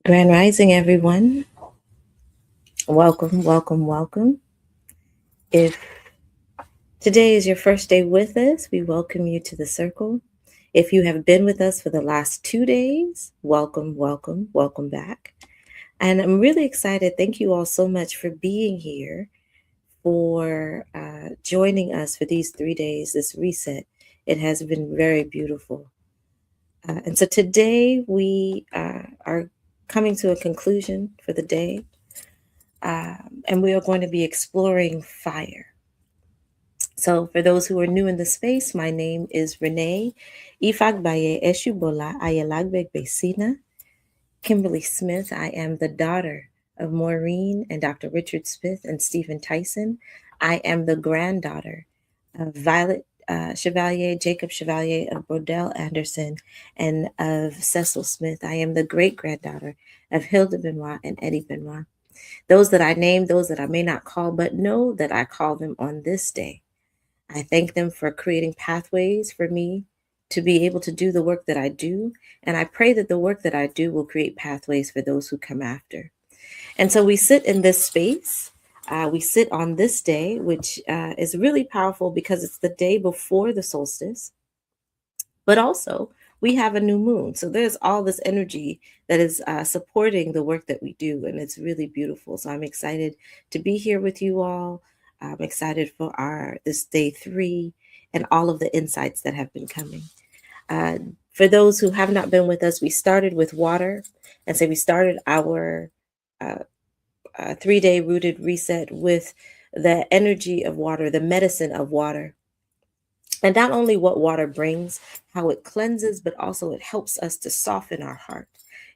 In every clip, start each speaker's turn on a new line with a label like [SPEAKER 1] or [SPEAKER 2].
[SPEAKER 1] Grand Rising, everyone. Welcome, welcome, welcome. If today is your first day with us, we welcome you to the circle. If you have been with us for the last 2 days, welcome, welcome, welcome back. And I'm really excited. Thank you all so much for being here, for joining us for these 3 days, this reset. It has been very beautiful. And so today we are coming to a conclusion for the day. And we are going to be exploring fire. So, for those who are new in the space, my name is Renee Ifagbaye Eshubola Ayalagbeg Besina Kimberly Smith. I am the daughter of Maureen and Dr. Richard Smith and Stephen Tyson. I am the granddaughter of Violet Chevalier, Jacob Chevalier, of Brodell Anderson, and of Cecil Smith. I am the great granddaughter of Hilda Benoit and Eddie Benoit. Those that I name, those that I may not call, but know that I call them on this day. I thank them for creating pathways for me to be able to do the work that I do. And I pray that the work that I do will create pathways for those who come after. And so we sit in this space. We sit on this day, which is really powerful because it's the day before the solstice, but also we have a new moon. So there's all this energy that is supporting the work that we do, and it's really beautiful. So I'm excited to be here with you all. I'm excited for this day 3 and all of the insights that have been coming. For those who have not been with us, we started with water, and so we started our 3-day rooted reset with the energy of water, the medicine of water. And not only what water brings, how it cleanses, but also it helps us to soften our heart.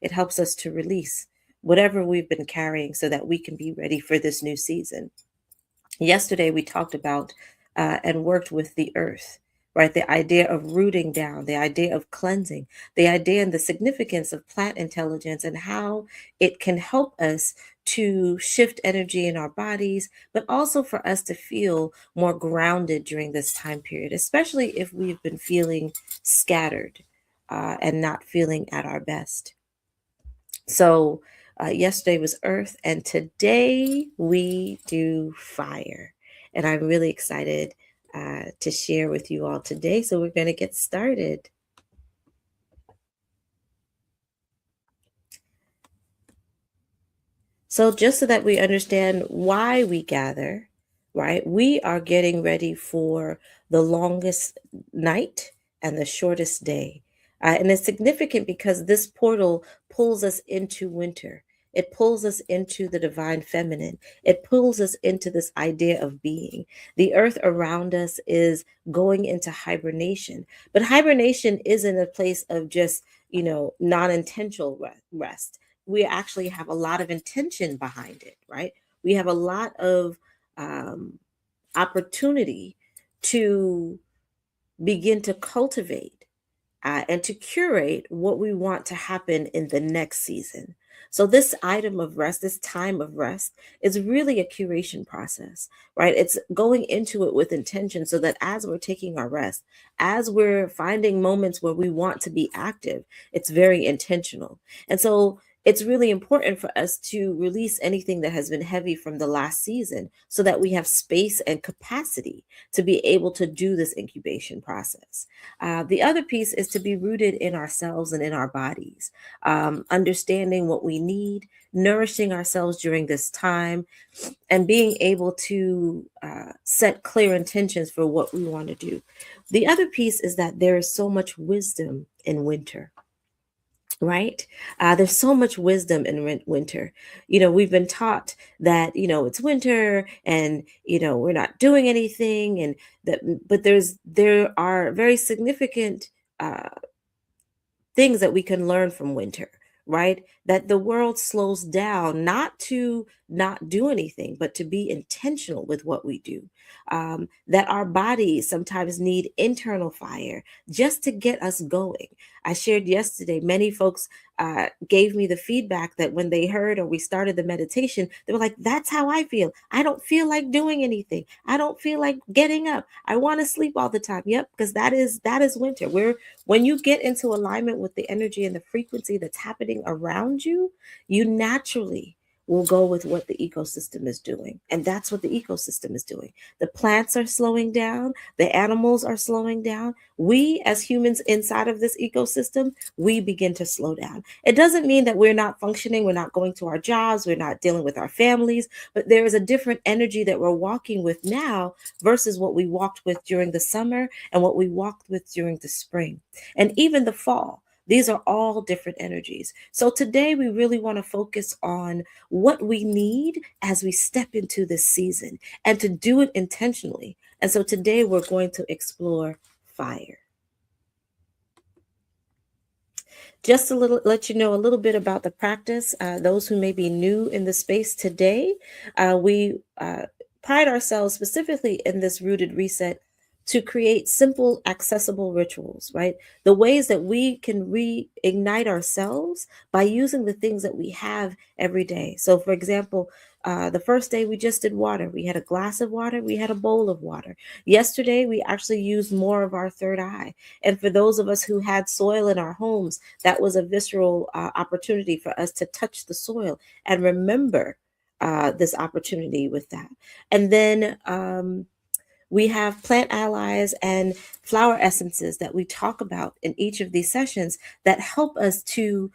[SPEAKER 1] It helps us to release whatever we've been carrying so that we can be ready for this new season. Yesterday, we talked about and worked with the earth, right? The idea of rooting down, the idea of cleansing, the idea and the significance of plant intelligence and how it can help us to shift energy in our bodies, but also for us to feel more grounded during this time period, especially if we've been feeling scattered and not feeling at our best. So, yesterday was earth, and today we do fire. And I'm really excited to share with you all today. So, we're going to get started. So, just so that we understand why we gather, right, we are getting ready for the longest night and the shortest day. And it's significant because this portal pulls us into winter. It pulls us into the divine feminine. It pulls us into this idea of being. The earth around us is going into hibernation, but hibernation isn't a place of just, non intentional rest. We actually have a lot of intention behind it, right? We have a lot of um, opportunity to begin to cultivate and to curate what we want to happen in the next season. So, this item of rest, this time of rest, is really a curation process, right? It's going into it with intention so that as we're taking our rest, as we're finding moments where we want to be active, it's very intentional. And so, it's really important for us to release anything that has been heavy from the last season so that we have space and capacity to be able to do this incubation process. The other piece is to be rooted in ourselves and in our bodies, understanding what we need, nourishing ourselves during this time, and being able to set clear intentions for what we want to do. The other piece is that there is so much wisdom in winter, right? There's so much wisdom in winter. We've been taught that, it's winter and, we're not doing anything. And that, but there are very significant uh, things that we can learn from winter, right? That the world slows down, not to not do anything, but to be intentional with what we do. That our bodies sometimes need internal fire just to get us going. I shared yesterday, many folks gave me the feedback that when they heard or we started the meditation, they were like, "That's how I feel. I don't feel like doing anything. I don't feel like getting up. I want to sleep all the time." Yep, because that is winter. Where when you get into alignment with the energy and the frequency that's happening around you, you naturally will go with what the ecosystem is doing. And that's what the ecosystem is doing. The plants are slowing down, the animals are slowing down. We, as humans inside of this ecosystem, we begin to slow down. It doesn't mean that we're not functioning, we're not going to our jobs, we're not dealing with our families, but there is a different energy that we're walking with now versus what we walked with during the summer and what we walked with during the spring and even the fall. These are all different energies. So today we really want to focus on what we need as we step into this season and to do it intentionally. And so today we're going to explore fire. Just a little, let you know a little bit about the practice. Those who may be new in the space today, we pride ourselves specifically in this rooted reset to create simple, accessible rituals, right? The ways that we can reignite ourselves by using the things that we have every day. So, for example, the first day we just did water. We had a glass of water, we had a bowl of water. Yesterday, we actually used more of our third eye. And for those of us who had soil in our homes, that was a visceral opportunity for us to touch the soil and remember this opportunity with that. And then we have plant allies and flower essences that we talk about in each of these sessions that help us to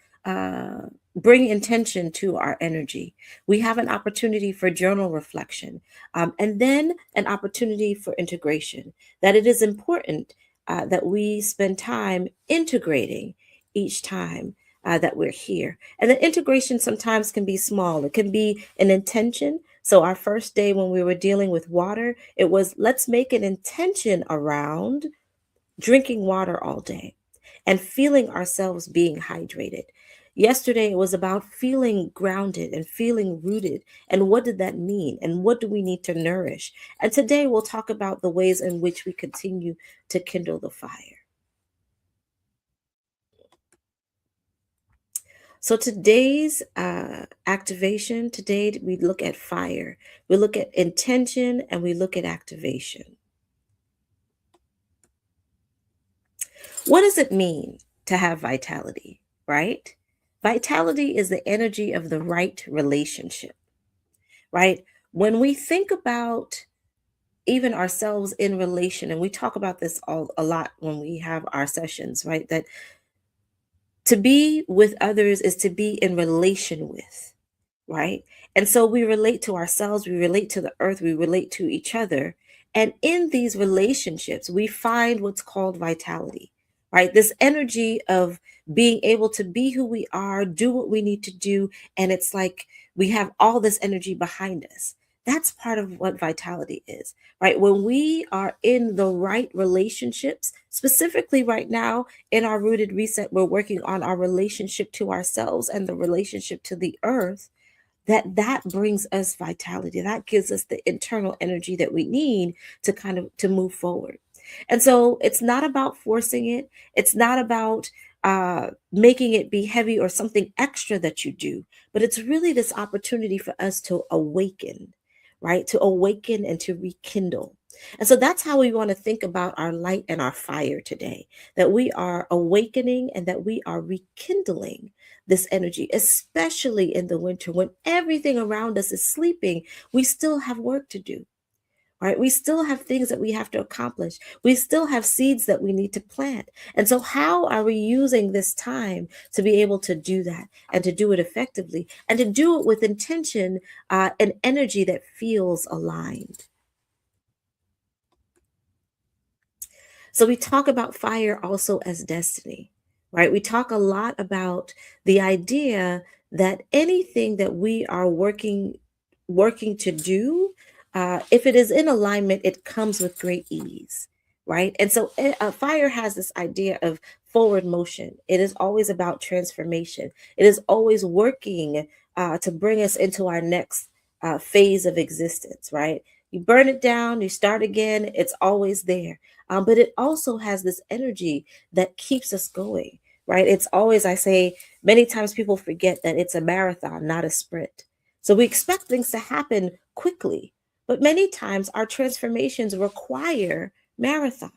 [SPEAKER 1] bring intention to our energy. We have an opportunity for journal reflection, and then an opportunity for integration. That it is important that we spend time integrating each time that we're here. And the integration sometimes can be small, it can be an intention. So, our first day when we were dealing with water, it was let's make an intention around drinking water all day and feeling ourselves being hydrated. Yesterday, it was about feeling grounded and feeling rooted. And what did that mean? And what do we need to nourish? And today, we'll talk about the ways in which we continue to kindle the fire. So today's activation, today we look at fire, we look at intention, and we look at activation. What does it mean to have vitality, right? Vitality is the energy of the right relationship, right? When we think about even ourselves in relation, and we talk about this all a lot when we have our sessions, right? That to be with others is to be in relation with, right? And so we relate to ourselves, we relate to the earth, we relate to each other. And in these relationships, we find what's called vitality, right? This energy of being able to be who we are, do what we need to do. And it's like we have all this energy behind us. That's part of what vitality is, right? When we are in the right relationships, specifically right now in our rooted reset, we're working on our relationship to ourselves and the relationship to the earth, that brings us vitality, that gives us the internal energy that we need to kind of to move forward. And so it's not about forcing it, it's not about making it be heavy or something extra that you do, but it's really this opportunity for us to awaken, right? To awaken and to rekindle. And so that's how we want to think about our light and our fire today, that we are awakening and that we are rekindling this energy, especially in the winter when everything around us is sleeping. We still have work to do, right? We still have things that we have to accomplish. We still have seeds that we need to plant. And so, how are we using this time to be able to do that and to do it effectively and to do it with intention and energy that feels aligned? So we talk about fire also as destiny, right? We talk a lot about the idea that anything that we are working to do, if it is in alignment, it comes with great ease, right? And so fire has this idea of forward motion. It is always about transformation. It is always working to bring us into our next phase of existence, right? You burn it down, you start again. It's always there, but it also has this energy that keeps us going. right? It's always, I say, many times people forget that it's a marathon, not a sprint. So we expect things to happen quickly, but many times our transformations require marathon.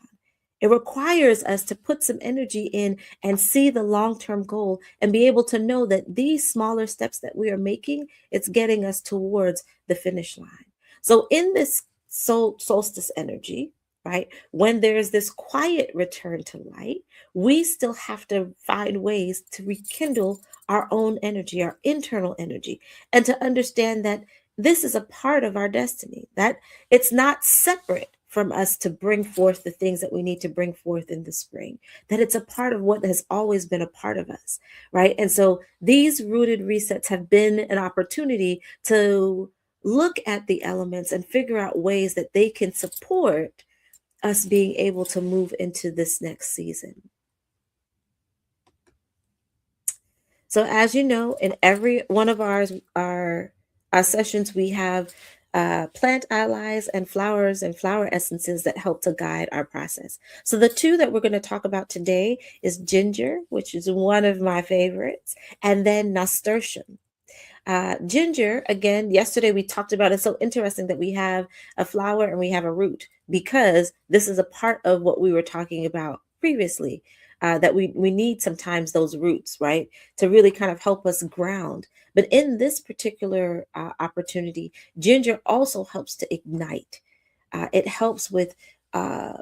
[SPEAKER 1] It requires us to put some energy in and see the long-term goal and be able to know that these smaller steps that we are making, it's getting us towards the finish line. So in this solstice energy, right, when there's this quiet return to light, we still have to find ways to rekindle our own energy, our internal energy, and to understand that this is a part of our destiny, that it's not separate from us to bring forth the things that we need to bring forth in the spring, that it's a part of what has always been a part of us, right? And so these rooted resets have been an opportunity to look at the elements and figure out ways that they can support us being able to move into this next season. So as you know, in every one of our sessions, we have plant allies and flowers and flower essences that help to guide our process. So the two that we're going to talk about today is ginger, which is one of my favorites, and then nasturtium. Ginger, again, yesterday we talked about it's so interesting that we have a flower and we have a root because this is a part of what we were talking about previously. That we need sometimes those roots, right, to really kind of help us ground. But in this particular opportunity, ginger also helps to ignite. It helps with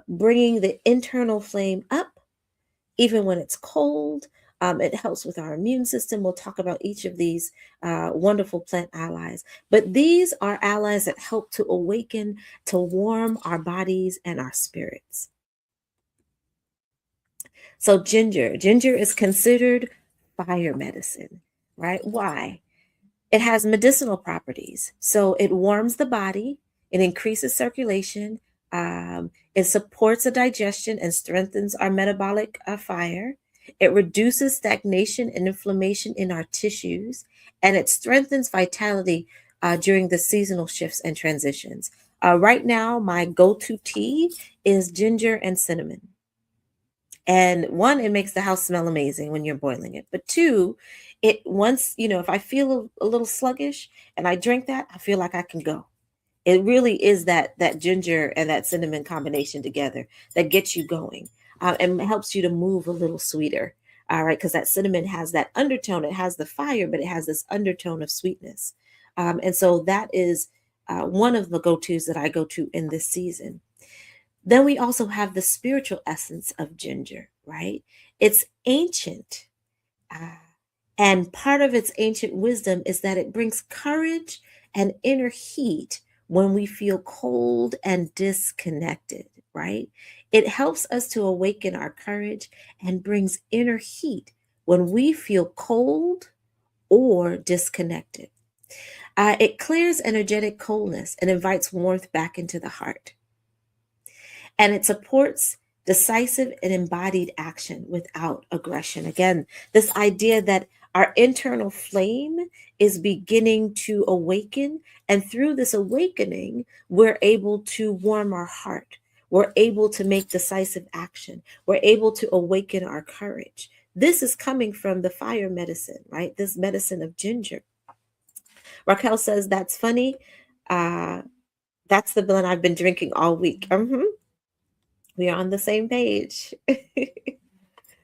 [SPEAKER 1] bringing the internal flame up even when it's cold. It helps with our immune system. We'll talk about each of these wonderful plant allies. But these are allies that help to awaken, to warm our bodies and our spirits. So, ginger is considered fire medicine, right? Why? It has medicinal properties. So it warms the body, it increases circulation, it supports a digestion and strengthens our metabolic fire. It reduces stagnation and inflammation in our tissues, and it strengthens vitality during the seasonal shifts and transitions. Right now, my go to tea is ginger and cinnamon. And one, it makes the house smell amazing when you're boiling it. But two, it once, if I feel a little sluggish and I drink that, I feel like I can go. It really is that ginger and that cinnamon combination together that gets you going and helps you to move a little sweeter. All right, because that cinnamon has that undertone. It has the fire, but it has this undertone of sweetness. And so that is one of the go-tos that I go to in this season. Then we also have the spiritual essence of ginger, right? It's ancient. Uh, and part of its ancient wisdom is that it brings courage and inner heat when we feel cold and disconnected, right? It helps us to awaken our courage and brings inner heat when we feel cold or disconnected. It clears energetic coldness and invites warmth back into the heart. And it supports decisive and embodied action without aggression. Again, this idea that our internal flame is beginning to awaken, and through this awakening, we're able to warm our heart. We're able to make decisive action. We're able to awaken our courage. This is coming from the fire medicine, right? This medicine of ginger. Raquel says, that's funny. Uh, that's the blend I've been drinking all week. We are on the same page.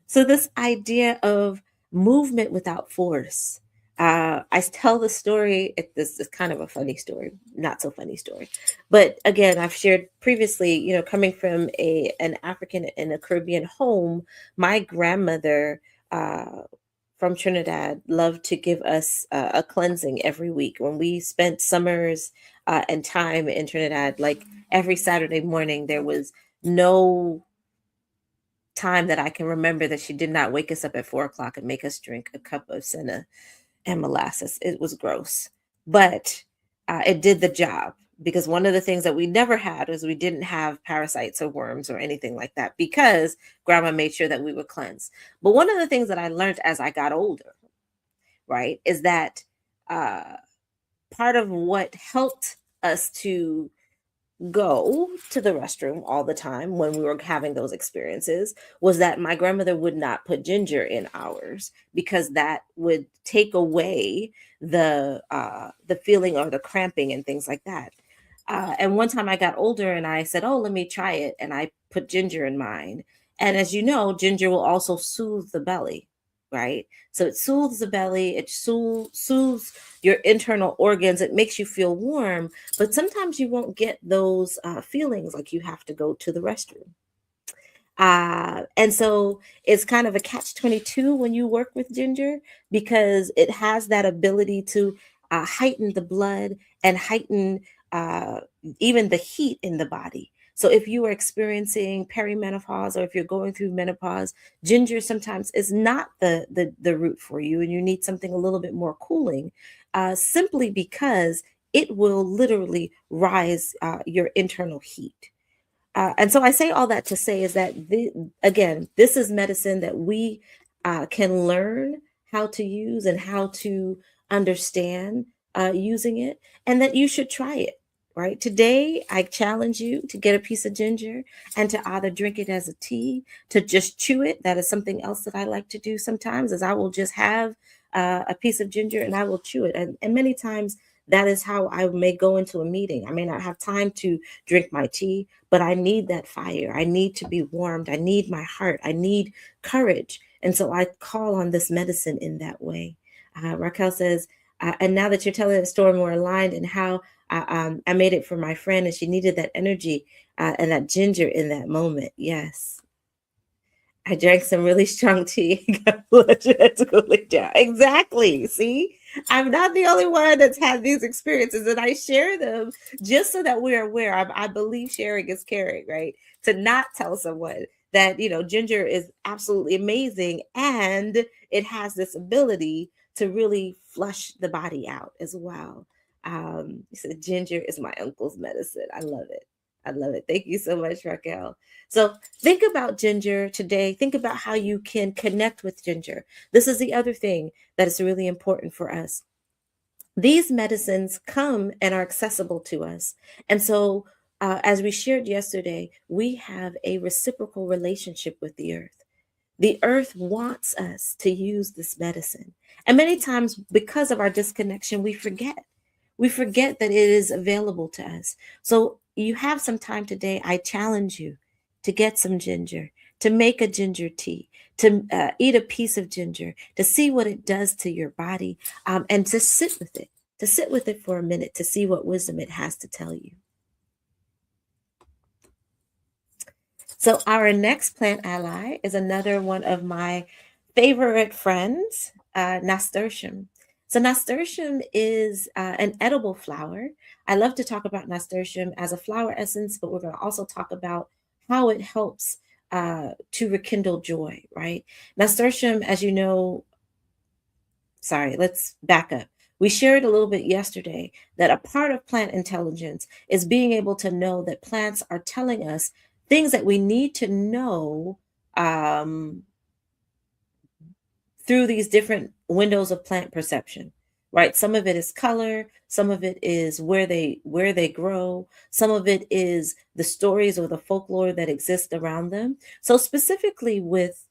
[SPEAKER 1] So, this idea of movement without force. I tell the story. This is kind of a funny story, not so funny story. But again, I've shared previously, coming from an African and a Caribbean home, my grandmother from Trinidad loved to give us a cleansing every week. When we spent summers and time in Trinidad, like every Saturday morning, there was no time that I can remember that she did not wake us up at 4 o'clock and make us drink a cup of senna and molasses. It was gross, but it did the job, because one of the things that we never had was we didn't have parasites or worms or anything like that, because grandma made sure that we were cleansed. But one of the things that I learned as I got older, right, is that part of what helped us to go to the restroom all the time when we were having those experiences was that my grandmother would not put ginger in ours because that would take away the feeling or the cramping and things like that. And one time I got older and I said, "Oh, let me try it," and I put ginger in mine. And as you know, ginger will also soothe the belly, right? So it soothes the belly, it soothes your internal organs, it makes you feel warm, but sometimes you won't get those feelings like you have to go to the restroom. And so it's kind of a catch 22 when you work with ginger because it has that ability to heighten the blood and heighten uh, even the heat in the body. So if you are experiencing perimenopause or if you're going through menopause, ginger sometimes is not the route for you, and you need something a little bit more cooling, simply because it will literally rise your internal heat. And so I say all that to say is that again, this is medicine that we can learn how to use and how to understand using it, and that you should try it. Right today, I challenge you to get a piece of ginger and to either drink it as a tea, to just chew it. That is something else that I like to do sometimes. Is I will just have a piece of ginger and I will chew it, and many times that is how I may go into a meeting. I may not have time to drink my tea, but I need that fire. I need to be warmed. I need my heart. I need courage. And so I call on this medicine in that way. Raquel says, and now that you're telling the story more aligned and how I made it for my friend and she needed that energy and that ginger in that moment. Yes. I drank some really strong tea and got blood sugar to cool it down. Exactly. See, I'm not the only one that's had these experiences, and I share them just so that we're aware. I believe sharing is caring, right? To not tell someone that, ginger is absolutely amazing and it has this ability to really flush the body out as well. He said, ginger is my uncle's medicine. I love it. I love it. Thank you so much, Raquel. So think about ginger today. Think about how you can connect with ginger. This is the other thing that is really important for us. These medicines come and are accessible to us. And so, as we shared yesterday, we have a reciprocal relationship with the earth. The earth wants us to use this medicine. And many times, because of our disconnection, we forget. We forget that it is available to us. So you have some time today. I challenge you to get some ginger, to make a ginger tea, to eat a piece of ginger, to see what it does to your body, and to sit with it for a minute, to see what wisdom it has to tell you. So our next plant ally is another one of my favorite friends, nasturtium. So nasturtium is an edible flower. I love to talk about nasturtium as a flower essence, but we're going to also talk about how it helps to rekindle joy, right? Nasturtium, as you know, sorry, let's back up. We shared a little bit yesterday that a part of plant intelligence is being able to know that plants are telling us things that we need to know um, through these different windows of plant perception. Right, some of it is color, some of it is where they grow, some of it is the stories or the folklore that exist around them. So specifically with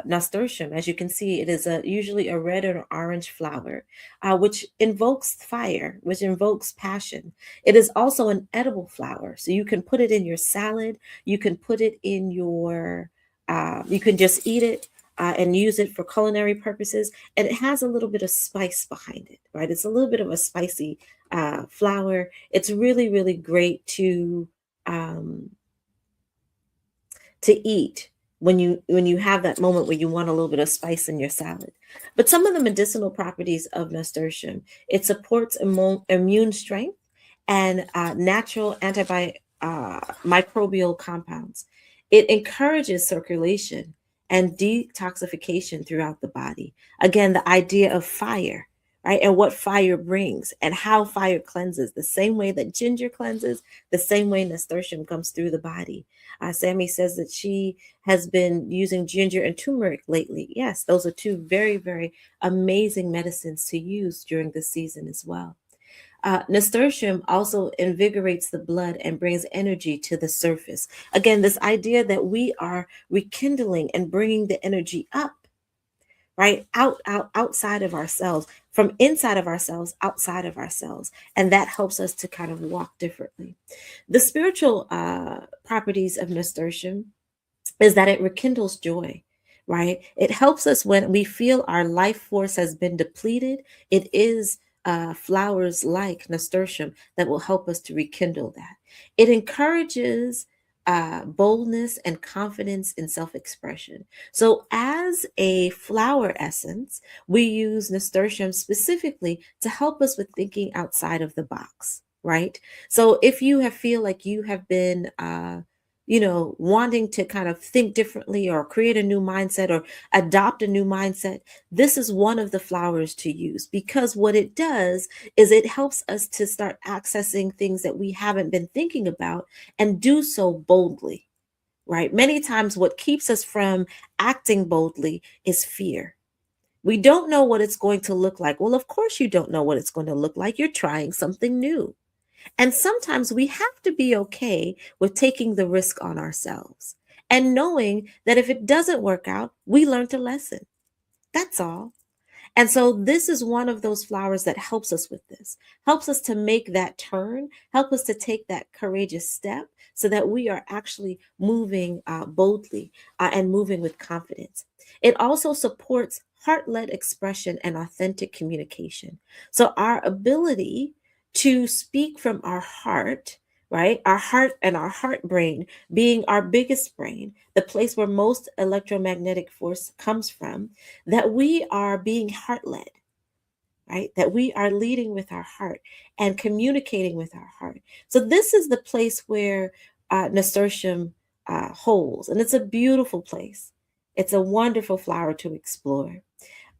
[SPEAKER 1] nasturtium, as you can see, it is usually a red or orange flower, which invokes fire, which invokes passion. It is also an edible flower, so you can put it in your salad. You can put it in your. You can just eat it and use it for culinary purposes, and it has a little bit of spice behind it. Right, it's a little bit of a spicy flower. It's really, really great um, to eat when you have that moment where you want a little bit of spice in your salad. But some of the medicinal properties of nasturtium, it supports immune strength and natural microbial compounds. It encourages circulation and detoxification throughout the body. Again, the idea of fire, right? And what fire brings and how fire cleanses, the same way that ginger cleanses, the same way nasturtium comes through the body. Sammy says that she has been using ginger and turmeric lately. Yes, those are two very, very amazing medicines to use during this season as well. Nasturtium also invigorates the blood and brings energy to the surface. Again, this idea that we are rekindling and bringing the energy up, right? Outside of ourselves, from inside of ourselves, outside of ourselves. And that helps us to kind of walk differently. The spiritual properties of nasturtium is that it rekindles joy, right? It helps us when we feel our life force has been depleted. It is flowers like nasturtium that will help us to rekindle that. It encourages boldness and confidence in self expression. So, as a flower essence, we use nasturtium specifically to help us with thinking outside of the box, right? So, if you have feel like you have been wanting to kind of think differently or create a new mindset or adopt a new mindset, this is one of the flowers to use, because what it does is it helps us to start accessing things that we haven't been thinking about and do so boldly, right? Many times, what keeps us from acting boldly is fear. We don't know what it's going to look like. Well, of course, you don't know what it's going to look like. You're trying something new. And sometimes we have to be okay with taking the risk on ourselves and knowing that if it doesn't work out, we learned a lesson. That's all. And so this is one of those flowers that helps us with this, helps us to make that turn, help us to take that courageous step so that we are actually moving boldly and moving with confidence. It also supports heart-led expression and authentic communication. So our ability to speak from our heart, right? Our heart and our heart brain being our biggest brain, the place where most electromagnetic force comes from, that we are being heart led, right? That we are leading with our heart and communicating with our heart. So, this is the place where nasturtium holds, and it's a beautiful place. It's a wonderful flower to explore.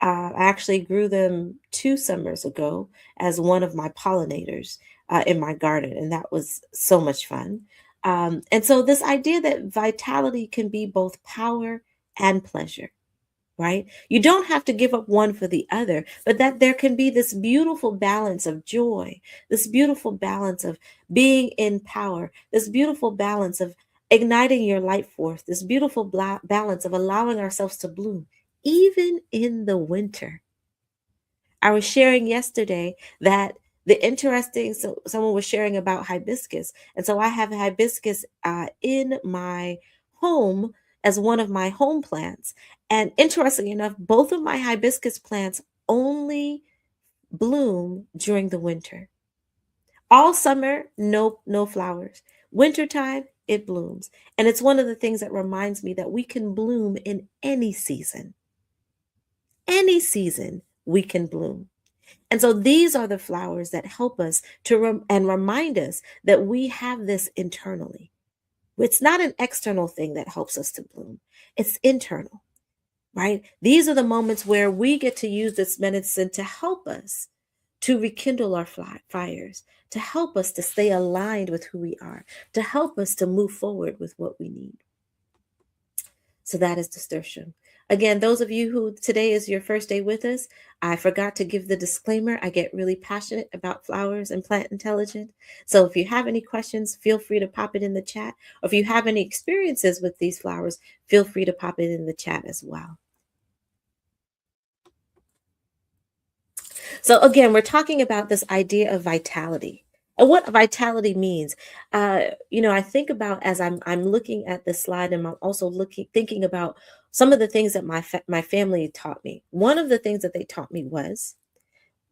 [SPEAKER 1] I actually grew them 2 summers ago as one of my pollinators in my garden, and that was so much fun. And so, this idea that vitality can be both power and pleasure, right? You don't have to give up one for the other, but that there can be this beautiful balance of joy, this beautiful balance of being in power, this beautiful balance of igniting your light force, this beautiful balance of allowing ourselves to bloom, even in the winter. I was sharing yesterday that someone was sharing about hibiscus. And so I have hibiscus in my home as one of my home plants. And interestingly enough, both of my hibiscus plants only bloom during the winter. All summer, no flowers. Wintertime, it blooms. And it's one of the things that reminds me that we can bloom in any season. Any season we can bloom. And so these are the flowers that help us to and remind us that we have this internally. It's not an external thing that helps us to bloom. It's internal, right? These are the moments where we get to use this medicine to help us to rekindle our fires, to help us to stay aligned with who we are, to help us to move forward with what we need. So that is nasturtium. Again, those of you who today is your first day with us, I forgot to give the disclaimer. I get really passionate about flowers and plant intelligence. So if you have any questions, feel free to pop it in the chat. Or if you have any experiences with these flowers, feel free to pop it in the chat as well. So again, we're talking about this idea of vitality and what vitality means. I think about as I'm looking at this slide, and I'm also thinking about some of the things that my family taught me. One of the things that they taught me was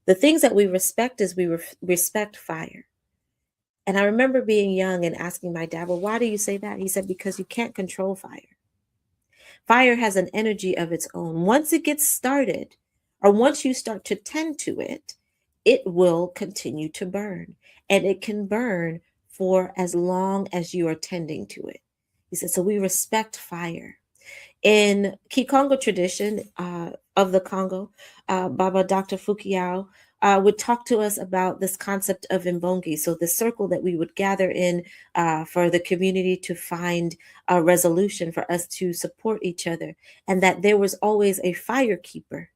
[SPEAKER 1] the things that we respect is respect fire. And I remember being young and asking my dad, "Well, why do you say that?" He said, "Because you can't control fire. Fire has an energy of its own. Once it gets started, or once you start to tend to it, it will continue to burn. And it can burn for as long as you are tending to it." He said, so we respect fire. In Kikongo tradition of the Congo, Baba Dr. Fukiao would talk to us about this concept of imbongi. So the circle that we would gather in for the community to find a resolution for us to support each other, and that there was always a fire keeper.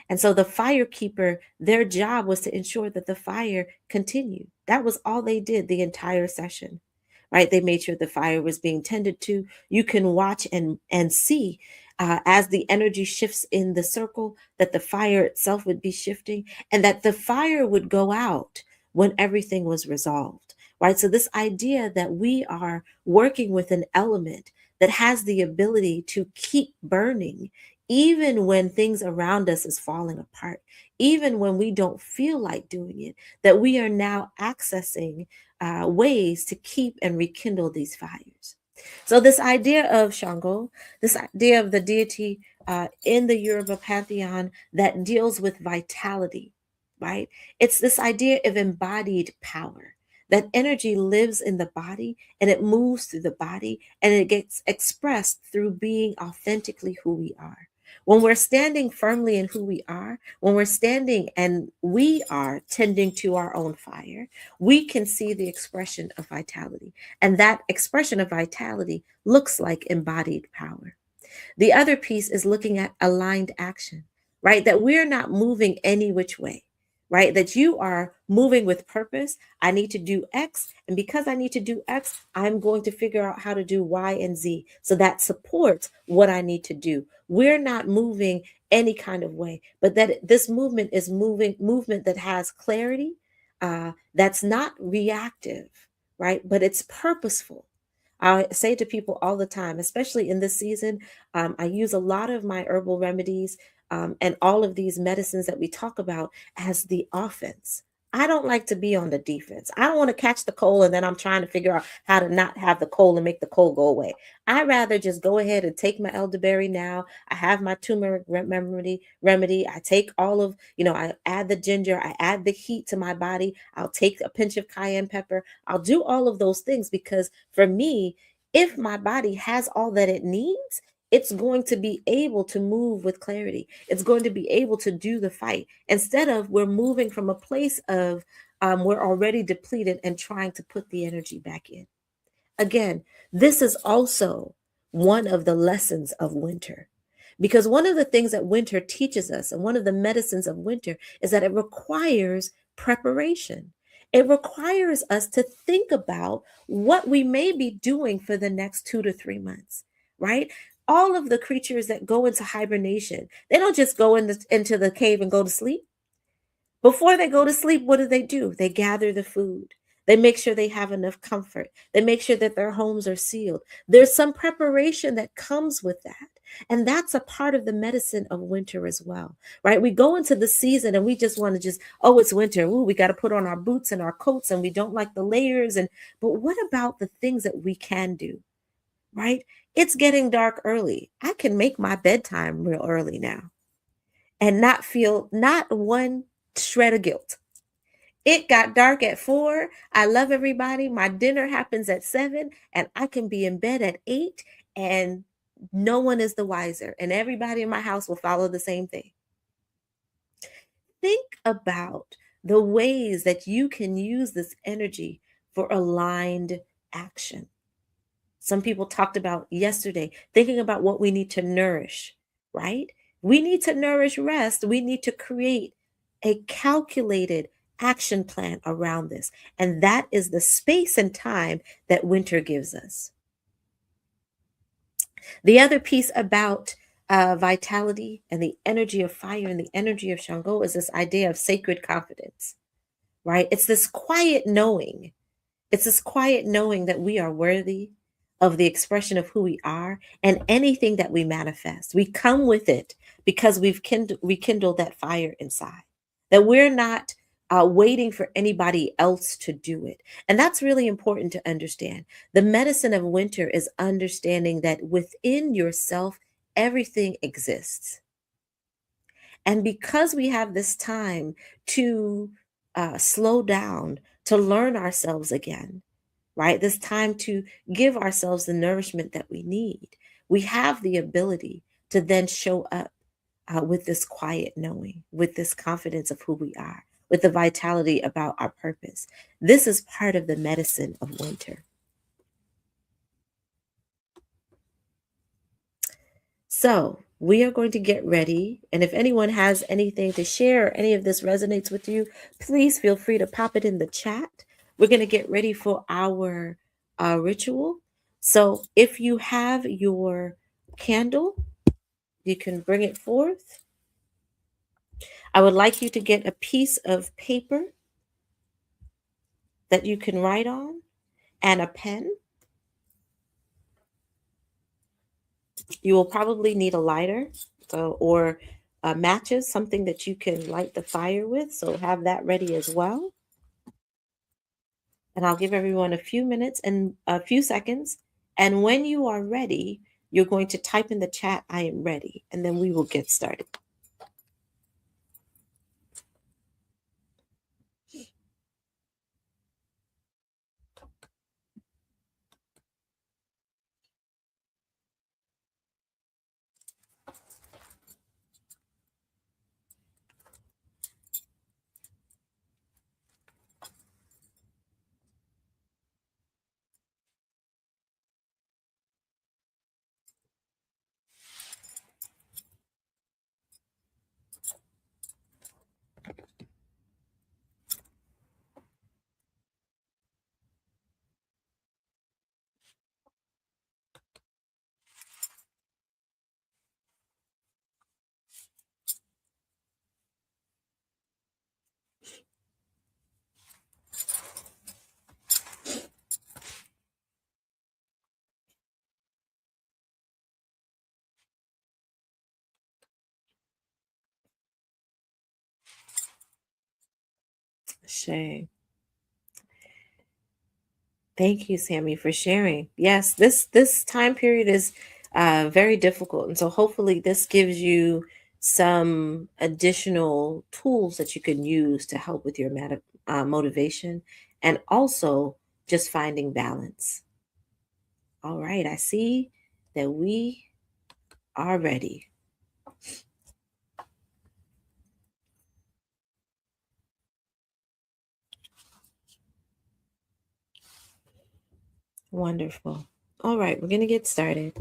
[SPEAKER 1] And so the fire keeper, their job was to ensure that the fire continued. That was all they did the entire session, right? They made sure the fire was being tended to. You can watch and see as the energy shifts in the circle that the fire itself would be shifting, and that the fire would go out when everything was resolved, right? So this idea that we are working with an element that has the ability to keep burning even when things around us is falling apart, even when we don't feel like doing it, that we are now accessing ways to keep and rekindle these fires. So this idea of Shango, this idea of the deity in the Yoruba pantheon that deals with vitality, right? It's this idea of embodied power. That energy lives in the body and it moves through the body and it gets expressed through being authentically who we are. When we're standing firmly in who we are, when we're standing and we are tending to our own fire, we can see the expression of vitality. And that expression of vitality looks like embodied power. The other piece is looking at aligned action, right? That we're not moving any which way, right? That you are moving with purpose. I need to do X. And because I need to do X, I'm going to figure out how to do Y and Z. So that supports what I need to do. We're not moving any kind of way, but that this movement is movement that has clarity, that's not reactive, right? But it's purposeful. I say to people all the time, especially in this season, I use a lot of my herbal remedies and all of these medicines that we talk about as the offense. I don't like to be on the defense. I don't want to catch the cold and then I'm trying to figure out how to not have the cold and make the cold go away. I rather just go ahead and take my elderberry now. I have my turmeric remedy. I take all of, I add the ginger, I add the heat to my body. I'll take a pinch of cayenne pepper. I'll do all of those things because for me, if my body has all that it needs, it's going to be able to move with clarity. It's going to be able to do the fight instead of we're moving from a place of we're already depleted and trying to put the energy back in. Again, this is also one of the lessons of winter. Because one of the things that winter teaches us, and one of the medicines of winter, is that it requires preparation. It requires us to think about what we may be doing for the next 2 to 3 months, right? All of the creatures that go into hibernation, they don't just go into the cave and go to sleep. Before they go to sleep, what do? They gather the food. They make sure they have enough comfort. They make sure that their homes are sealed. There's some preparation that comes with that. And that's a part of the medicine of winter as well, right? We go into the season and we just want to oh, it's winter. Ooh, we got to put on our boots and our coats and we don't like the layers. But what about the things that we can do, right? It's getting dark early. I can make my bedtime real early now and not feel not one shred of guilt. It got dark at 4. I love everybody. My dinner happens at 7, and I can be in bed at 8, and no one is the wiser. And everybody in my house will follow the same thing. Think about the ways that you can use this energy for aligned action. Some people talked about yesterday, thinking about what we need to nourish, right? We need to nourish rest. We need to create a calculated action plan around this. And that is the space and time that winter gives us. The other piece about vitality and the energy of fire and the energy of Shango is this idea of sacred confidence, right? It's this quiet knowing it's this quiet knowing that we are worthy of the expression of who we are and anything that we manifest. We come with it because we've rekindled that fire inside, that we're not waiting for anybody else to do it. And that's really important to understand. The medicine of winter is understanding that within yourself, everything exists. And because we have this time to slow down, to learn ourselves again, right? This time to give ourselves the nourishment that we need. We have the ability to then show up with this quiet knowing, with this confidence of who we are, with the vitality about our purpose. This is part of the medicine of winter. So, we are going to get ready. And if anyone has anything to share, any of this resonates with you, please feel free to pop it in the chat. We're going to get ready for our ritual. So if you have your candle, you can bring it forth. I would like you to get a piece of paper that you can write on and a pen. You will probably need a lighter, or matches, something that you can light the fire with. So have that ready as well. And I'll give everyone a few minutes and a few seconds. And when you are ready, you're going to type in the chat, I am ready. And then we will get started. Shay. Thank you, Sammy, for sharing. Yes, this time period is very difficult, and so hopefully this gives you some additional tools that you can use to help with your motivation, and also just finding balance. All right, I see that we are ready. Wonderful. All right, we're gonna get started.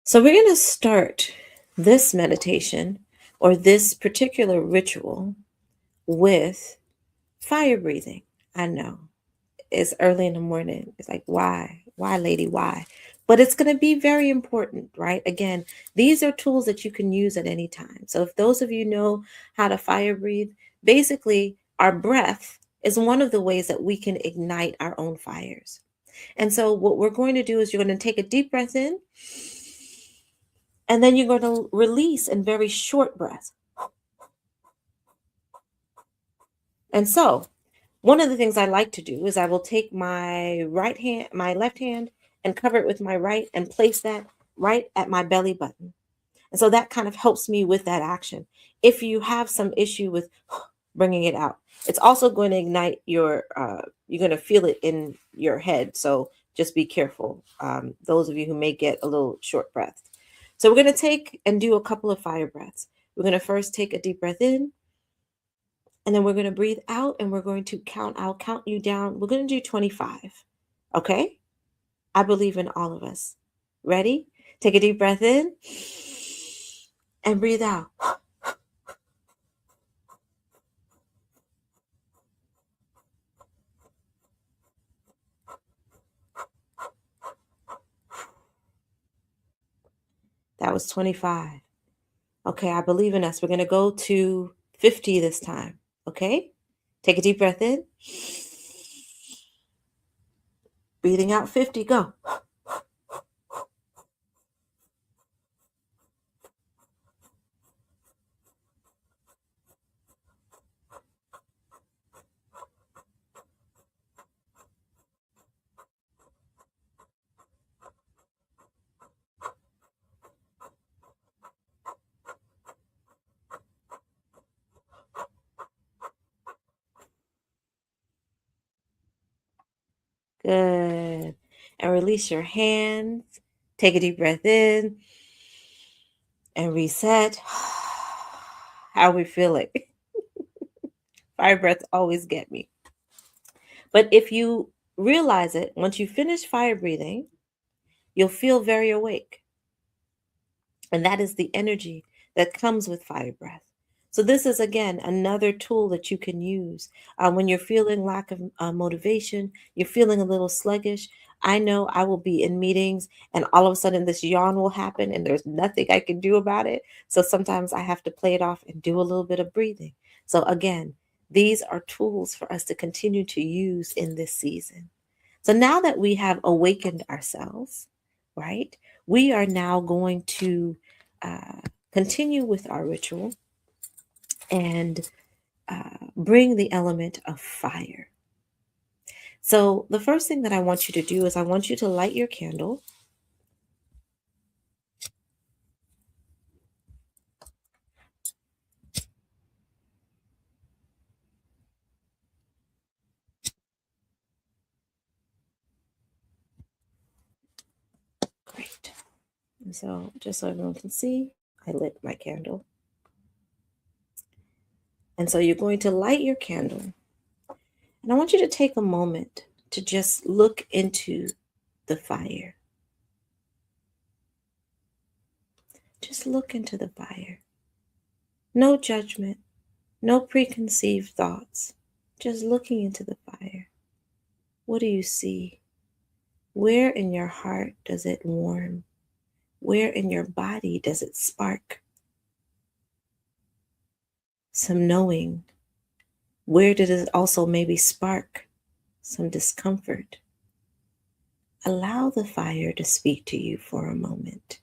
[SPEAKER 1] So we're gonna start this meditation or this particular ritual with fire breathing. I know it's early in the morning. It's like, why? Why, lady? Why? But it's going to be very important, right? Again, these are tools that you can use at any time. So if those of you know how to fire breathe, basically, our breath is one of the ways that we can ignite our own fires. And so what we're going to do is you're going to take a deep breath in, and then you're going to release in very short breaths. And so one of the things I like to do is I will take my left hand and cover it with my right and place that right at my belly button. And so that kind of helps me with that action. If you have some issue with bringing it out, it's also going to ignite you're going to feel it in your head. So just be careful. Those of you who may get a little short breath. So we're going to take and do a couple of fire breaths. We're going to first take a deep breath in, and then we're going to breathe out and we're going to count. I'll count you down. We're going to do 25. Okay? I believe in all of us. Ready? Take a deep breath in and breathe out. That was 25. Okay, I believe in us. We're going to go to 50 this time. Okay? Take a deep breath in. Breathing out 50. Go. Good. And release your hands. Take a deep breath in and reset. how we feel it. Fire breath always get me. But if you realize it, once you finish fire breathing, you'll feel very awake. And that is the energy that comes with fire breath. So, this is again another tool that you can use when you're feeling lack of motivation, you're feeling a little sluggish. I know I will be in meetings and all of a sudden this yawn will happen and there's nothing I can do about it. So, sometimes I have to play it off and do a little bit of breathing. So, again, these are tools for us to continue to use in this season. So, now that we have awakened ourselves, right? We are now going to uh, continue with our ritual and bring the element of fire. So, the first thing that I want you to do is I want you to light your candle. Great. And so, just so everyone can see, I lit my candle. And so, you're going to light your candle. And I want you to take a moment to just look into the fire. Just look into the fire. No judgment, no preconceived thoughts. Just looking into the fire. What do you see? Where in your heart does it warm? Where in your body does it spark some knowing? Where did it also maybe spark some discomfort? Allow the fire to speak to you for a moment.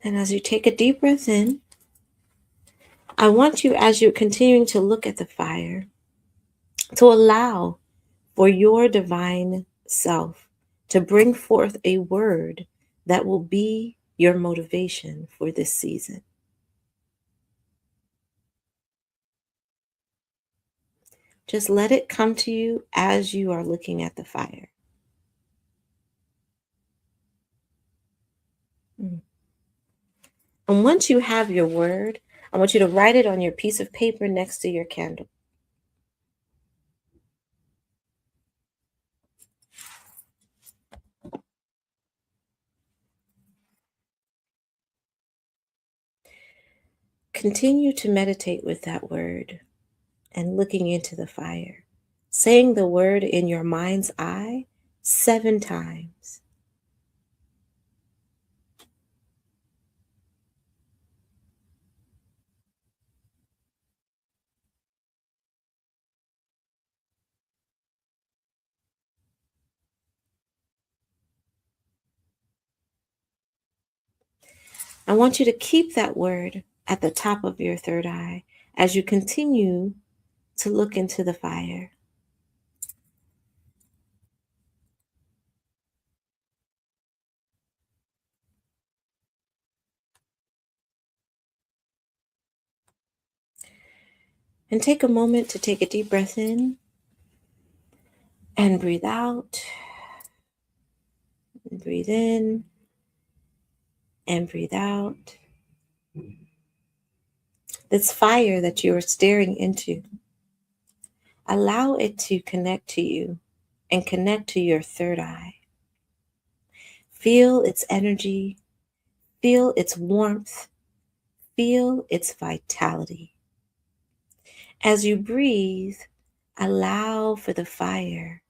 [SPEAKER 1] And as you take a deep breath in, I want you, as you're continuing to look at the fire, to allow for your divine self to bring forth a word that will be your motivation for this season. Just let it come to you as you are looking at the fire. Mm. And once you have your word, I want you to write it on your piece of paper next to your candle. Continue to meditate with that word and looking into the fire, saying the word in your mind's eye 7 times. I want you to keep that word at the top of your third eye as you continue to look into the fire. And take a moment to take a deep breath in and breathe out, and breathe in and breathe out. This fire that you are staring into, allow it to connect to you and connect to your third eye. Feel its energy, feel its warmth, feel its vitality. As you breathe, allow for the fire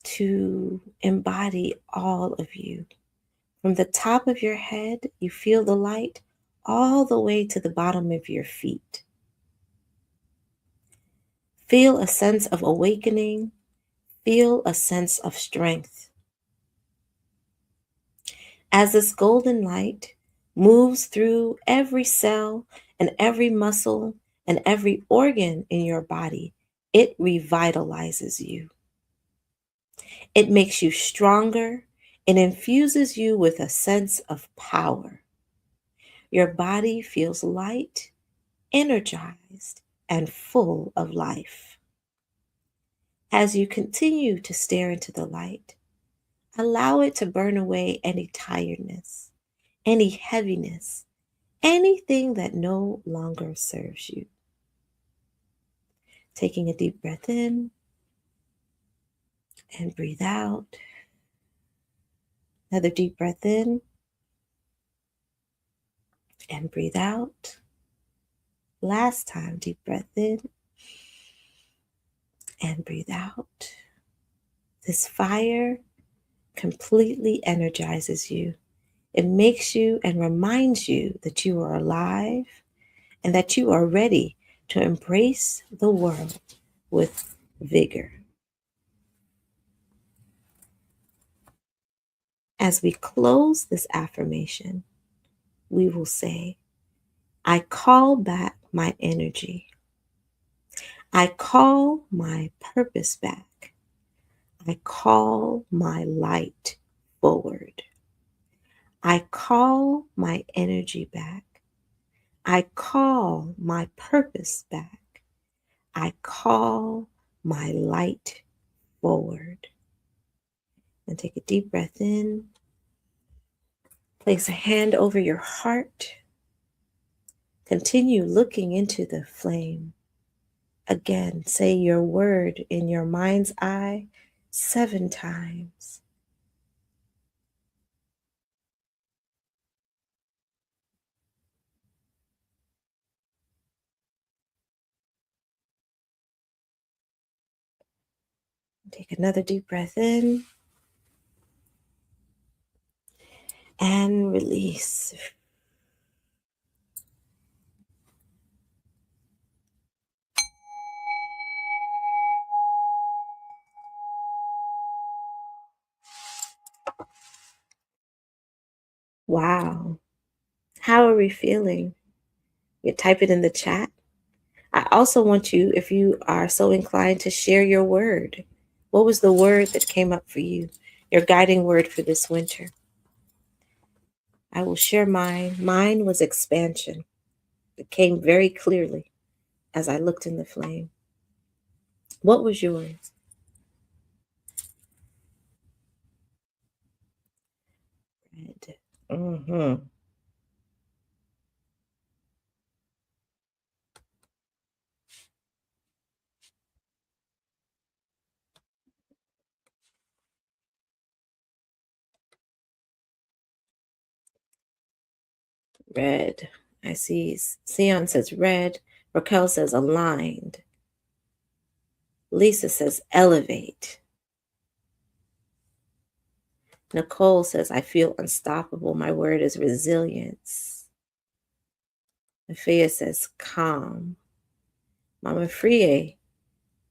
[SPEAKER 1] to embody all of you. From the top of your head, you feel the light all the way to the bottom of your feet. Feel a sense of awakening. Feel a sense of strength. As this golden light moves through every cell and every muscle and every organ in your body, it revitalizes you. It makes you stronger. It infuses you with a sense of power. Your body feels light, energized, and full of life. As you continue to stare into the light, allow it to burn away any tiredness, any heaviness, anything that no longer serves you. Taking a deep breath in and breathe out. Another deep breath in and breathe out. Last time, deep breath in and breathe out. This fire completely energizes you. It makes you and reminds you that you are alive and that you are ready to embrace the world with vigor. As we close this affirmation, we will say, I call back my energy. I call my purpose back. I call my light forward. I call my energy back. I call my purpose back. I call my light forward. And take a deep breath in. Place a hand over your heart. Continue looking into the flame. Again, say your word in your mind's eye 7 times. Take another deep breath in and release. Wow. How are we feeling? You type it in the chat. I also want you, if you are so inclined, to share your word. What was the word that came up for you? Your guiding word for this winter. I will share mine. Mine was expansion. It came very clearly as I looked in the flame. What was yours? Red. Mm-hmm. Red. I see Sion says red. Raquel says aligned. Lisa says elevate. Nicole says I feel unstoppable. My word is resilience. Afia says calm. Mama Frie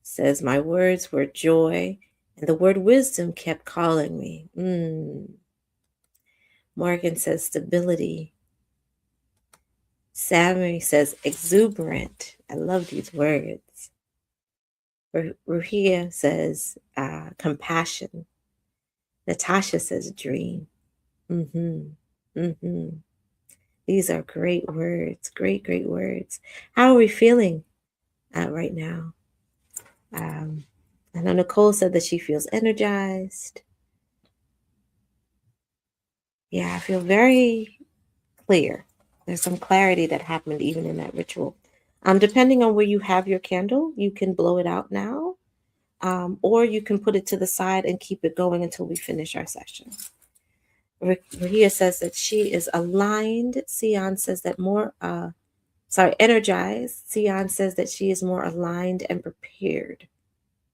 [SPEAKER 1] says my words were joy and the word wisdom kept calling me. Morgan says stability. Sammy says exuberant. I love these words. Ruhia says compassion. Natasha says dream. Mm-hmm. Mm-hmm. These are great words. Great, great words. How are we feeling right now? I know Nicole said that she feels energized. Yeah, I feel very clear. There's some clarity that happened even in that ritual. Depending on where you have your candle, you can blow it out now, or you can put it to the side and keep it going until we finish our session. Rahia says that she is aligned. Sion says that energized. Sion says that she is more aligned and prepared.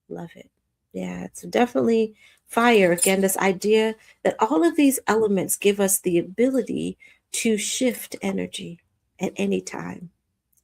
[SPEAKER 1] Love it. Yeah, it's definitely fire. Again, this idea that all of these elements give us the ability to shift energy at any time,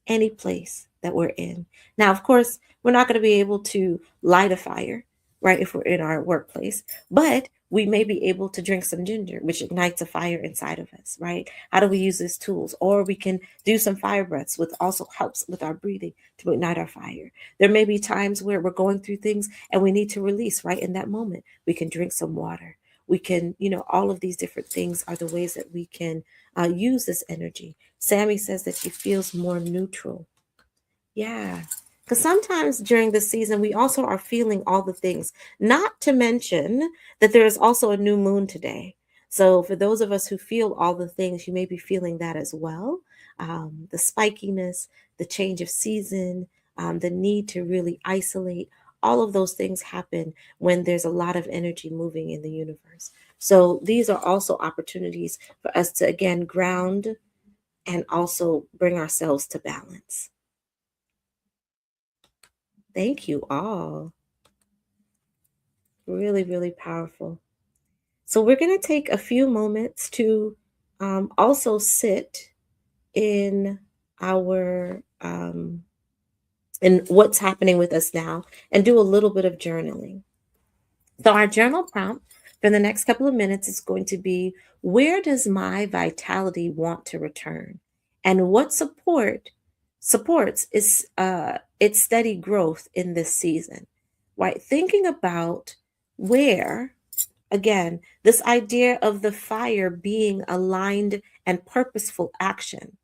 [SPEAKER 1] any place that we're in. Now, of course, we're not going to be able to light a fire, right, if we're in our workplace, but we may be able to drink some ginger, which ignites a fire inside of us, right? How do we use these tools? Or we can do some fire breaths, which also helps with our breathing to ignite our fire. There may be times where we're going through things and we need to release right in that moment. We can drink some water. We can, all of these different things are the ways that we can use this energy. Sammy says that she feels more neutral. Yeah. Because sometimes during the season, we also are feeling all the things, not to mention that there is also a new moon today. So, for those of us who feel all the things, you may be feeling that as well. The spikiness, the change of season, the need to really isolate, all of those things happen when there's a lot of energy moving in the universe. So, these are also opportunities for us to, again, ground and also bring ourselves to balance. Thank you all. Really, really powerful. So, we're going to take a few moments to also sit in our in what's happening with us now and do a little bit of journaling. So, our journal prompt for the next couple of minutes is going to be, where does my vitality want to return? And what supports is its steady growth in this season, right? Thinking about where, again, this idea of the fire being aligned and purposeful action,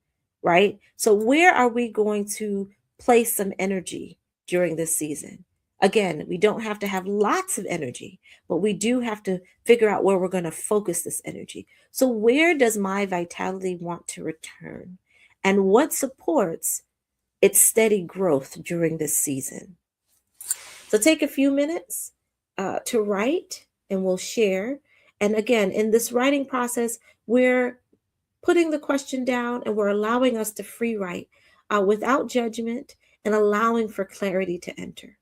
[SPEAKER 1] right? So, where are we going to place some energy during this season? Again, we don't have to have lots of energy, but we do have to figure out where we're going to focus this energy. So, where does my vitality want to return? And what supports its steady growth during this season? So take a few minutes to write and we'll share. And again, in this writing process, we're putting the question down and we're allowing us to free write without judgment and allowing for clarity to enter.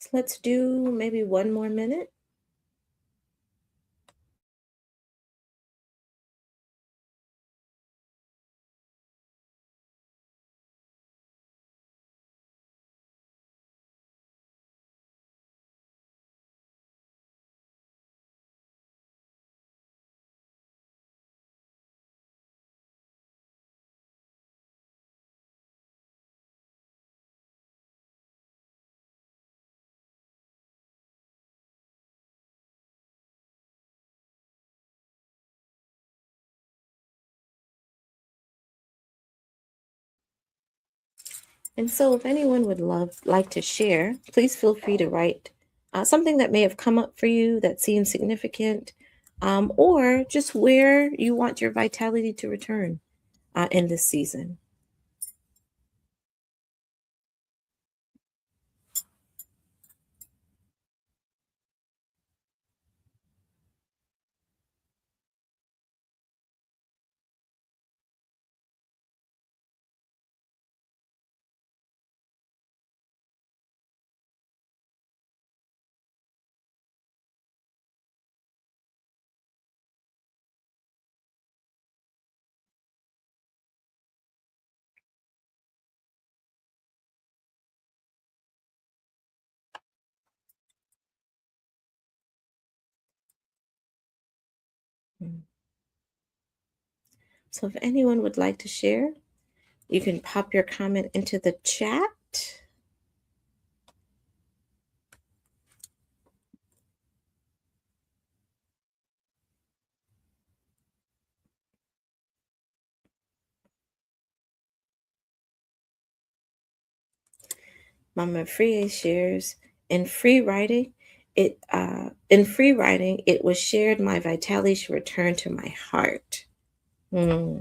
[SPEAKER 1] So let's do maybe one more minute. And so, if anyone would like to share, please feel free to write something that may have come up for you that seems significant, or just where you want your vitality to return in this season. So if anyone would like to share, you can pop your comment into the chat. Mama Free shares in free writing. In free writing, it was shared. My vitality should return to my heart. Hmm.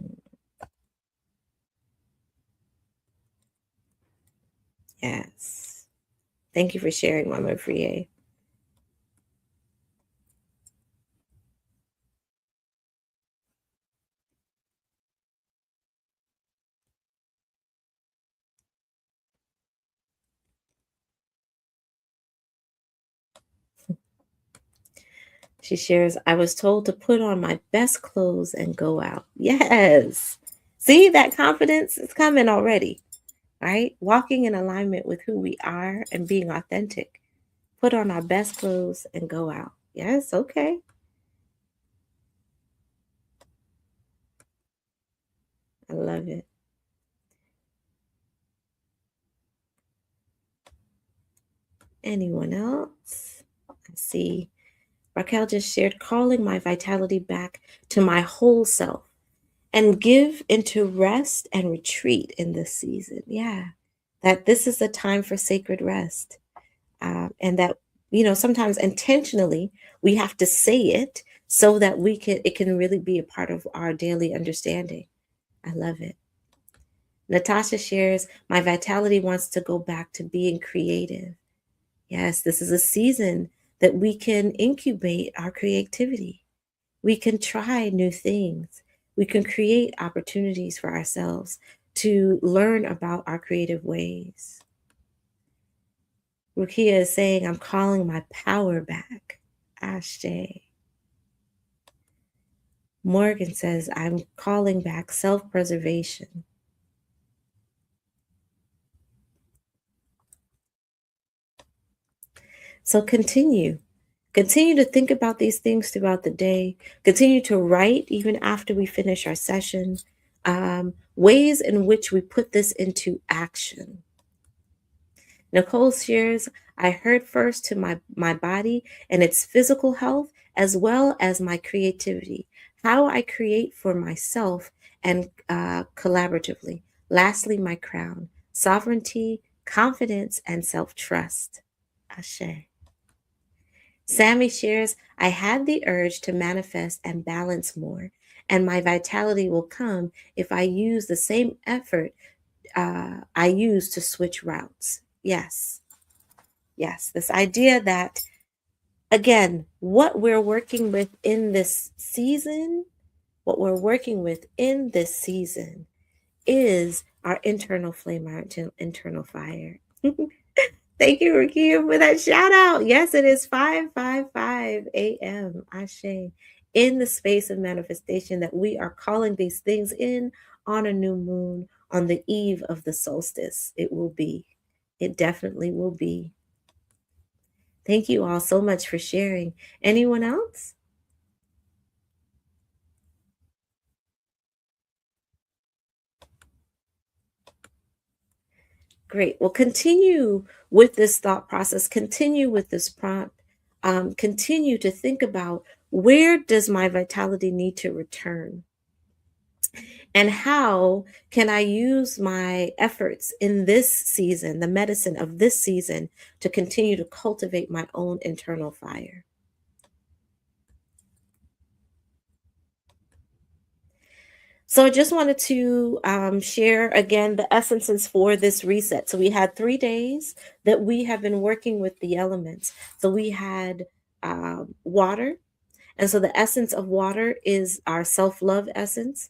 [SPEAKER 1] Yes. Thank you for sharing, Mama Free. She shares, I was told to put on my best clothes and go out. Yes. See, that confidence is coming already, right? Walking in alignment with who we are and being authentic. Put on our best clothes and go out. Yes, okay. I love it. Anyone else? I see. Raquel just shared, calling my vitality back to my whole self and give into rest and retreat in this season. Yeah, that this is a time for sacred rest. And that, sometimes intentionally we have to say it so that it can really be a part of our daily understanding. I love it. Natasha shares, my vitality wants to go back to being creative. Yes, this is a season that we can incubate our creativity. We can try new things. We can create opportunities for ourselves to learn about our creative ways. Rukia is saying, I'm calling my power back. Ashe. Morgan says, I'm calling back self preservation. So continue. Continue to think about these things throughout the day. Continue to write even after we finish our session. Ways in which we put this into action. Nicole shares, I heard first to my body and its physical health, as well as my creativity, how I create for myself and collaboratively. Lastly, my crown, sovereignty, confidence, and self trust. Ashe. Sammy shares, I had the urge to manifest and balance more, and my vitality will come if I use the same effort I use to switch routes. Yes, yes. This idea that, again, what we're working with in this season, what we're working with in this season is our internal flame, our internal fire. Thank you, Rakia, for that shout out. Yes, it is 5:55 a.m. Ashe, in the space of manifestation that we are calling these things in on a new moon on the eve of the solstice. It will be. It definitely will be. Thank you all so much for sharing. Anyone else? Great. Well, continue with this thought process, continue with this prompt, continue to think about, where does my vitality need to return? And how can I use my efforts in this season, the medicine of this season, to continue to cultivate my own internal fire? So I just wanted to share again the essences for this reset. So we had 3 days that we have been working with the elements. So we had water, and so the essence of water is our self love essence.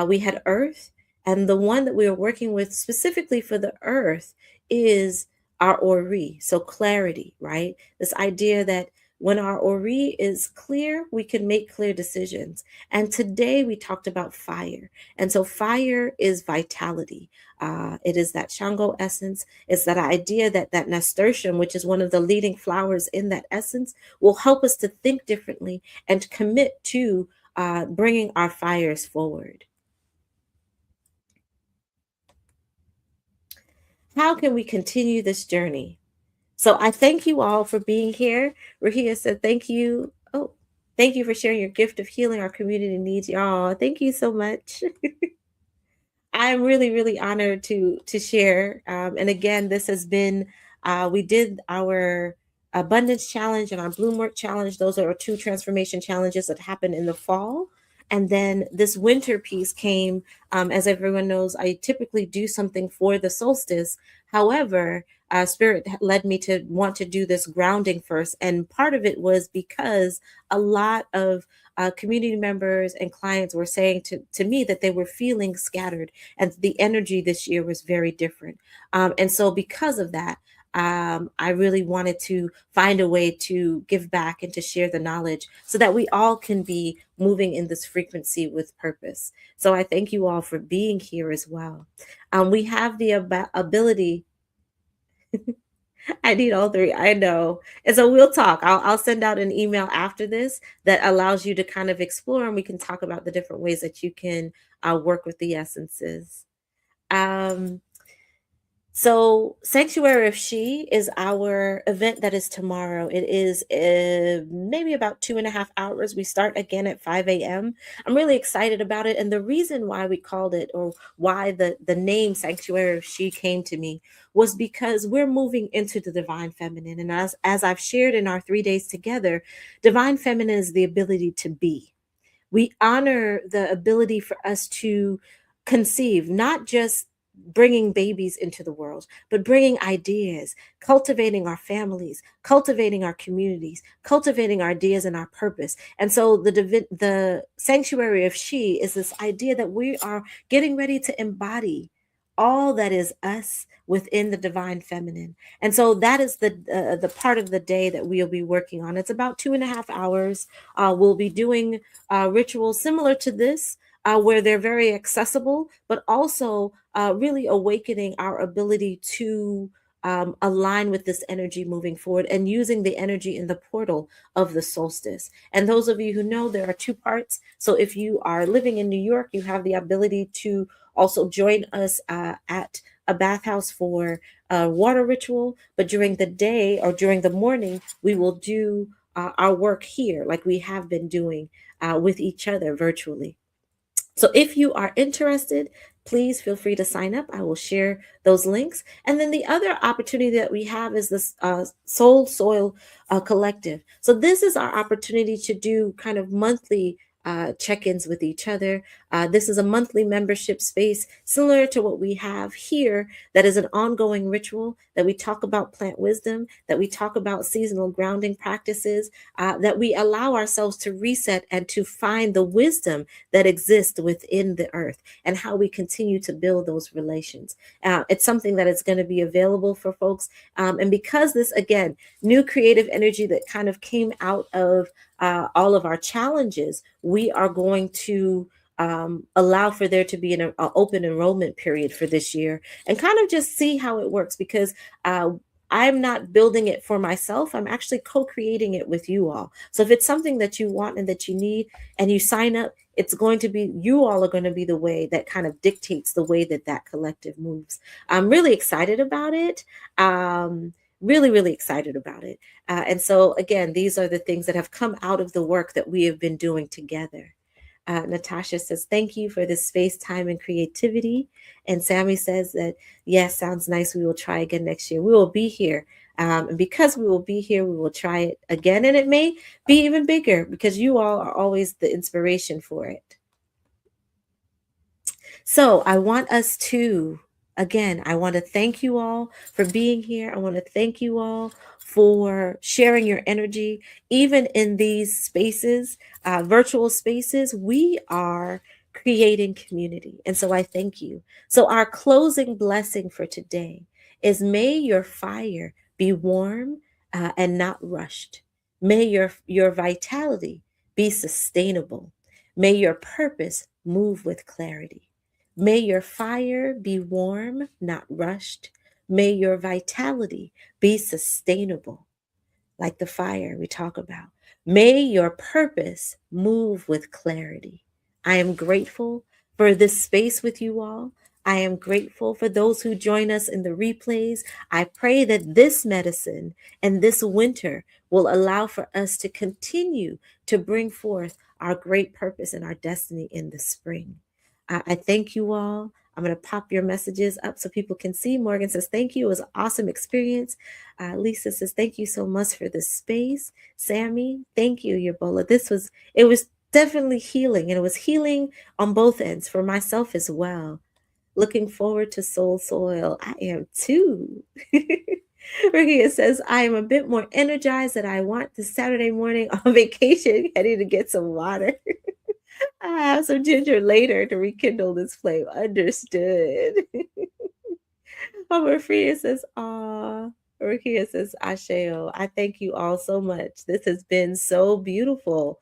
[SPEAKER 1] We had earth, and the one that we are working with specifically for the earth is our ori. So clarity, right? This idea that when our ori is clear, we can make clear decisions. And today we talked about fire. And so fire is vitality. It is that Shango essence. It's that idea that that nasturtium, which is one of the leading flowers in that essence, will help us to think differently and commit to bringing our fires forward. How can we continue this journey? So I thank you all for being here. Rahia said, thank you. Oh, thank you for sharing your gift of healing our community needs. Y'all, thank you so much. I'm really, really honored to share. And again, this has been we did our abundance challenge and our bloom work challenge. Those are our two transformation challenges that happened in the fall. And then this winter piece came, as everyone knows, I typically do something for the solstice. However, Spirit led me to want to do this grounding first. And part of it was because a lot of community members and clients were saying to me that they were feeling scattered and the energy this year was very different. And so, because of that, I really wanted to find a way to give back and to share the knowledge so that we all can be moving in this frequency with purpose. So, I thank you all for being here as well. We have the ability. I need all three. I know. And so we'll talk. I'll send out an email after this that allows you to kind of explore and we can talk about the different ways that you can work with the essences. Um, so, Sanctuary of She is our event that is tomorrow. It is maybe about 2.5 hours. We start again at 5 a.m. I'm really excited about it. And the reason why we called it, or why the name Sanctuary of She came to me, was because we're moving into the divine feminine. And as I've shared in our 3 days together, divine feminine is the ability to be. We honor the ability for us to conceive, not just bringing babies into the world, but bringing ideas, cultivating our families, cultivating our communities, cultivating our ideas and our purpose. And so the sanctuary of She is this idea that we are getting ready to embody all that is us within the divine feminine. And so that is the part of the day that we'll be working on. It's about 2.5 hours. We'll be doing rituals similar to this, where they're very accessible, but also really awakening our ability to align with this energy moving forward and using the energy in the portal of the solstice. And those of you who know, there are two parts. So if you are living in New York, you have the ability to also join us at a bathhouse for a water ritual. But during the day or during the morning, we will do our work here, like we have been doing with each other virtually. So if you are interested, please feel free to sign up. I will share those links. And then the other opportunity that we have is this Soul Soil Collective. So this is our opportunity to do kind of monthly check-ins with each other. This is a monthly membership space similar to what we have here, that is an ongoing ritual that we talk about plant wisdom, that we talk about seasonal grounding practices, that we allow ourselves to reset and to find the wisdom that exist within the earth and how we continue to build those relations. It's something that is going to be available for folks. And because this, again, new creative energy that kind of came out of all of our challenges, we are going to allow for there to be an open enrollment period for this year and kind of just see how it works, because I'm not building it for myself. I'm actually co-creating it with you all. So if it's something that you want and that you need and you sign up, it's going to be, you all are going to be the way that kind of dictates the way that that collective moves. I'm really excited about it. Really, really excited about it. And so again, these are the things that have come out of the work that we have been doing together. Natasha says, thank you for this space, time, and creativity. And Sammy says that, yes, sounds nice. We will try again next year. We will be here. And because we will be here, we will try it again. And it may be even bigger because you all are always the inspiration for it. So I want us to, again, I want to thank you all for being here. I want to thank you all for sharing your energy. Even in these spaces, virtual spaces, we are creating community. And so I thank you. So our closing blessing for today is, may your fire be warm and not rushed. May your vitality be sustainable. May your purpose move with clarity. May your fire be warm, not rushed. May your vitality be sustainable, like the fire we talk about. May your purpose move with clarity. I am grateful for this space with you all. I am grateful for those who join us in the replays. I pray that this medicine and this winter will allow for us to continue to bring forth our great purpose and our destiny in the spring. I thank you all. I'm going to pop your messages up so people can see. Morgan says, thank you. It was an awesome experience. Lisa says, thank you so much for the space. Sammy, thank you, Yabola. It was definitely healing, and it was healing on both ends for myself as well. Looking forward to Soul Soil. I am too. Ricky says, I am a bit more energized than I want this Saturday morning on vacation, heading to get some water. I have some ginger later to rekindle this flame. Understood. Mama Freya says, aw. Rukia says, Asheo. I thank you all so much. This has been so beautiful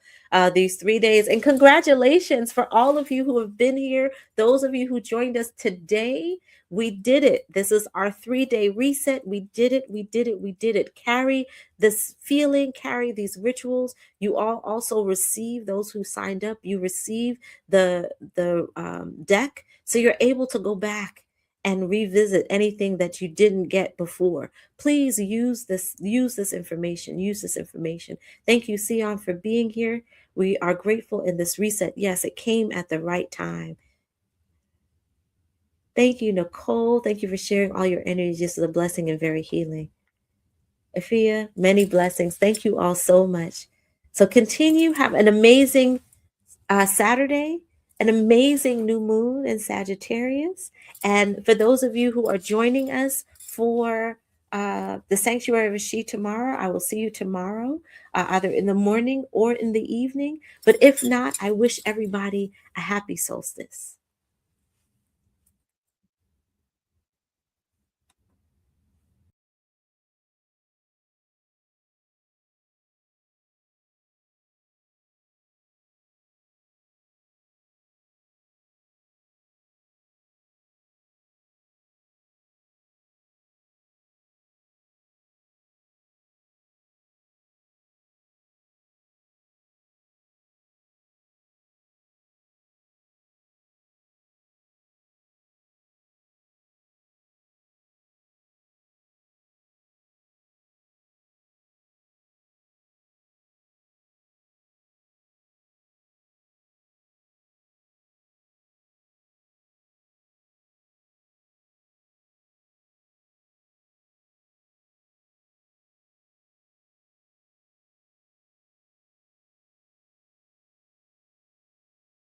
[SPEAKER 1] these 3 days. And congratulations for all of you who have been here. Those of you who joined us today, we did it. This is our 3-day reset. We did it. We did it. We did it. Carry this feeling, carry these rituals. You all also receive, those who signed up, you receive the deck. So you're able to go back and revisit anything that you didn't get before. Please use this information. Thank you, Sion, for being here. We are grateful in this reset. Yes, it came at the right time. Thank you, Nicole. Thank you for sharing all your energy. This is a blessing and very healing. Afia, many blessings. Thank you all so much. So continue, have an amazing Saturday, an amazing new moon in Sagittarius. And for those of you who are joining us for the Sanctuary of She tomorrow, I will see you tomorrow, either in the morning or in the evening. But if not, I wish everybody a happy solstice.